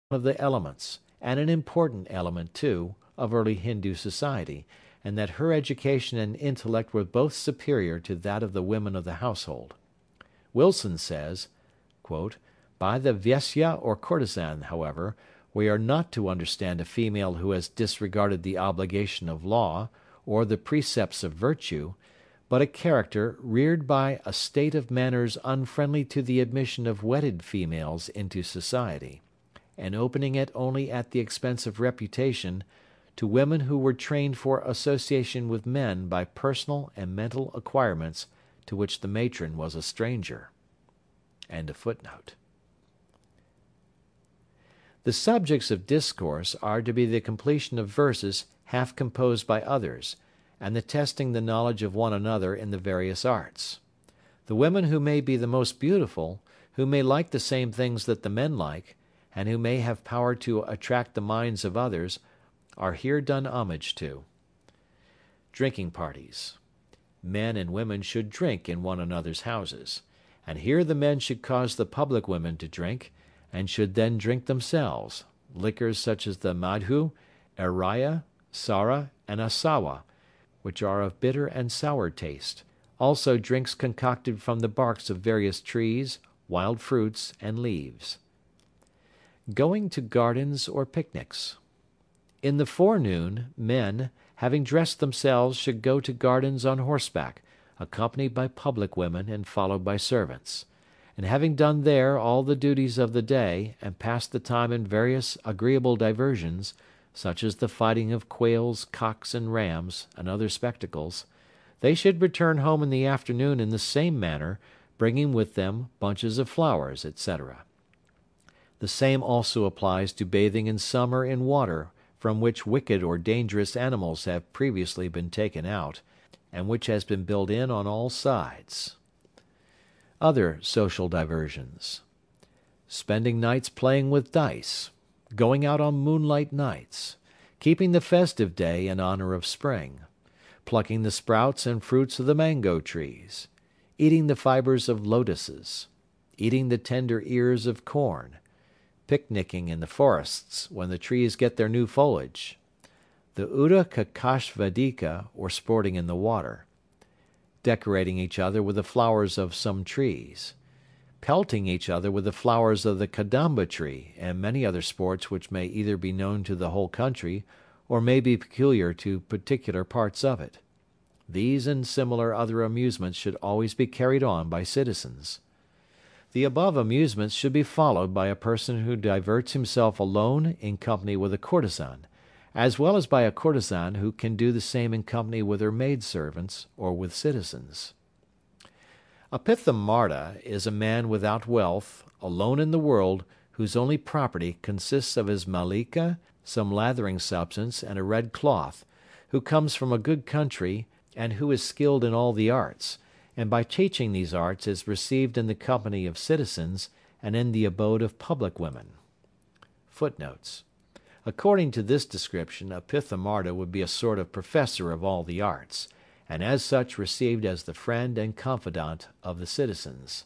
of the elements, and an important element, too, of early Hindu society, and that her education and intellect were both superior to that of the women of the household. Wilson says, "By the Vaisya or courtesan, however, we are not to understand a female who has disregarded the obligation of law, or the precepts of virtue, but a character reared by a state of manners unfriendly to the admission of wedded females into society, and opening it only at the expense of reputation to women who were trained for association with men by personal and mental acquirements to which the matron was a stranger." The subjects of discourse are to be the completion of verses half composed by others, and the testing the knowledge of one another in the various arts. The women who may be the most beautiful, who may like the same things that the men like, and who may have power to attract the minds of others, are here done homage to. Drinking parties. Men and women should drink in one another's houses, and here the men should cause the public women to drink, and should then drink themselves, liquors such as the madhu, araya, sara, and asawa, which are of bitter and sour taste, also drinks concocted from the barks of various trees, wild fruits, and leaves. Going to gardens or picnics. In the forenoon, men, having dressed themselves, should go to gardens on horseback, accompanied by public women and followed by servants, and having done there all the duties of the day, and passed the time in various agreeable diversions, such as the fighting of quails, cocks, and rams, and other spectacles, they should return home in the afternoon in the same manner, bringing with them bunches of flowers, etc. The same also applies to bathing in summer in water from which wicked or dangerous animals have previously been taken out, and which has been built in on all sides. Other social diversions. Spending nights playing with dice, going out on moonlight nights, keeping the festive day in honor of spring, plucking the sprouts and fruits of the mango trees, eating the fibers of lotuses, eating the tender ears of corn, picnicking in the forests when the trees get their new foliage, the Udakakashvadika, or sporting in the water, decorating each other with the flowers of some trees, pelting each other with the flowers of the kadamba tree, and many other sports which may either be known to the whole country, or may be peculiar to particular parts of it. These and similar other amusements should always be carried on by citizens. The above amusements should be followed by a person who diverts himself alone in company with a courtesan, as well as by a courtesan who can do the same in company with her maidservants or with citizens. A Pithamarda is a man without wealth, alone in the world, whose only property consists of his malika, some lathering substance, and a red cloth, who comes from a good country, and who is skilled in all the arts, and by teaching these arts is received in the company of citizens, and in the abode of public women. Footnotes. According to this description, a Pithamarda would be a sort of professor of all the arts, and as such received as the friend and confidant of the citizens.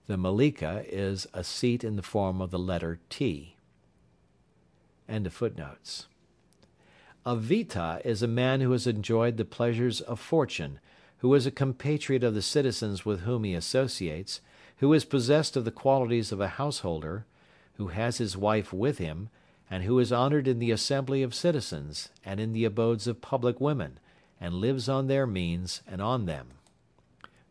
The malika is a seat in the form of the letter T. End of footnotes. A Vita is a man who has enjoyed the pleasures of fortune, who is a compatriot of the citizens with whom he associates, who is possessed of the qualities of a householder, who has his wife with him, and who is honored in the assembly of citizens, and in the abodes of public women, and lives on their means and on them.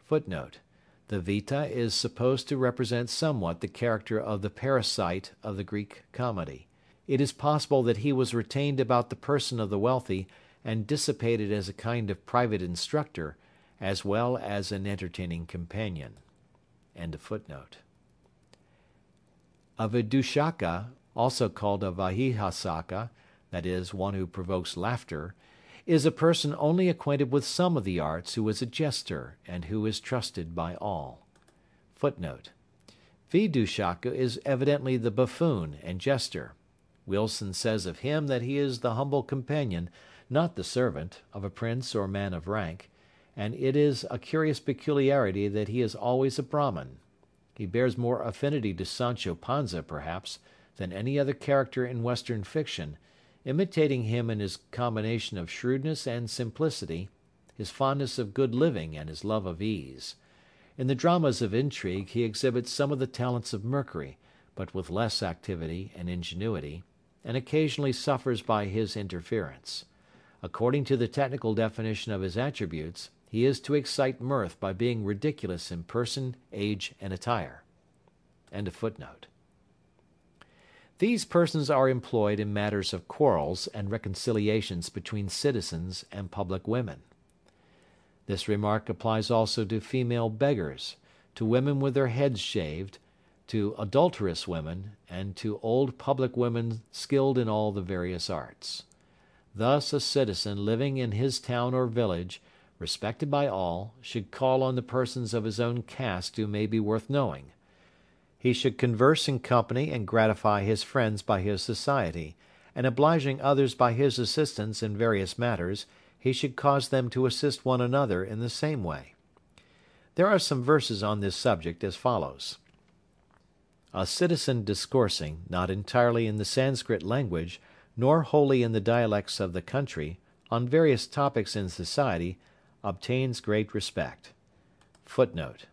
Footnote. The Vita is supposed to represent somewhat the character of the parasite of the Greek comedy. It is possible that he was retained about the person of the wealthy, and dissipated as a kind of private instructor, as well as an entertaining companion. End of footnote. A Vidushaka, also called a Vahihasaka, that is, one who provokes laughter, is a person only acquainted with some of the arts who is a jester, and who is trusted by all. Footnote. Vidushaka is evidently the buffoon and jester. Wilson says of him that he is the humble companion, not the servant, of a prince or man of rank, and it is a curious peculiarity that he is always a Brahmin. He bears more affinity to Sancho Panza, perhaps, than any other character in Western fiction, imitating him in his combination of shrewdness and simplicity, his fondness of good living and his love of ease. In the dramas of intrigue he exhibits some of the talents of Mercury, but with less activity and ingenuity, and occasionally suffers by his interference. According to the technical definition of his attributes, he is to excite mirth by being ridiculous in person, age, and attire. End of footnote. These persons are employed in matters of quarrels and reconciliations between citizens and public women. This remark applies also to female beggars, to women with their heads shaved, to adulterous women, and to old public women skilled in all the various arts. Thus a citizen living in his town or village, respected by all, should call on the persons of his own caste who may be worth knowing. He should converse in company and gratify his friends by his society, and obliging others by his assistance in various matters, he should cause them to assist one another in the same way. There are some verses on this subject as follows. A citizen discoursing, not entirely in the Sanskrit language, nor wholly in the dialects of the country, on various topics in society, obtains great respect. Footnote.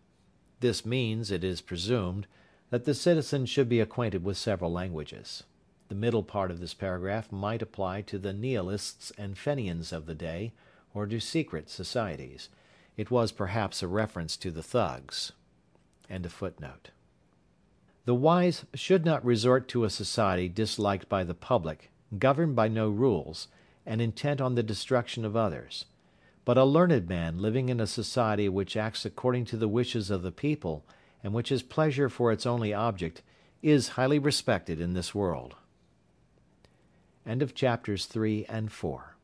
This means, it is presumed, that the citizen should be acquainted with several languages. The middle part of this paragraph might apply to the nihilists and fenians of the day, or to secret societies. It was perhaps a reference to the thugs. End of footnote. The wise should not resort to a society disliked by the public, governed by no rules, and intent on the destruction of others. But a learned man living in a society which acts according to the wishes of the people, and which has pleasure for its only object, is highly respected in this world. End of chapters 3 and 4.